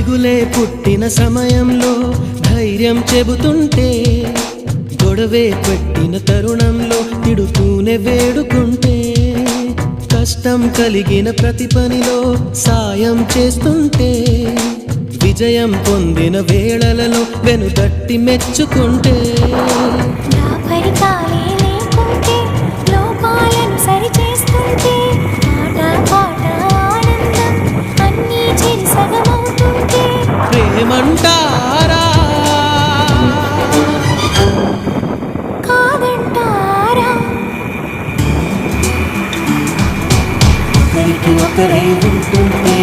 దిగులే పుట్టిన సమయంలో ధైర్యం చెబుతుంటే, గొడవే పెట్టిన తరుణంలో తిడుతూనే వేడుకుంటే, కష్టం కలిగిన ప్రతి పనిలో సాయం చేస్తుంటే, విజయం పొందిన వేళలలో వెనుదట్టి మెచ్చుకుంటే, నా పరికాలే లేకుంటే లోపాలను సరిచేస్తుంటే, ఆట పాట ఆనందం అన్నీ చెరి సగమవుతుంటే, ప్రేమంటారా కాదంటారా? ఒకరికి ఒకరై ఉంటుంటే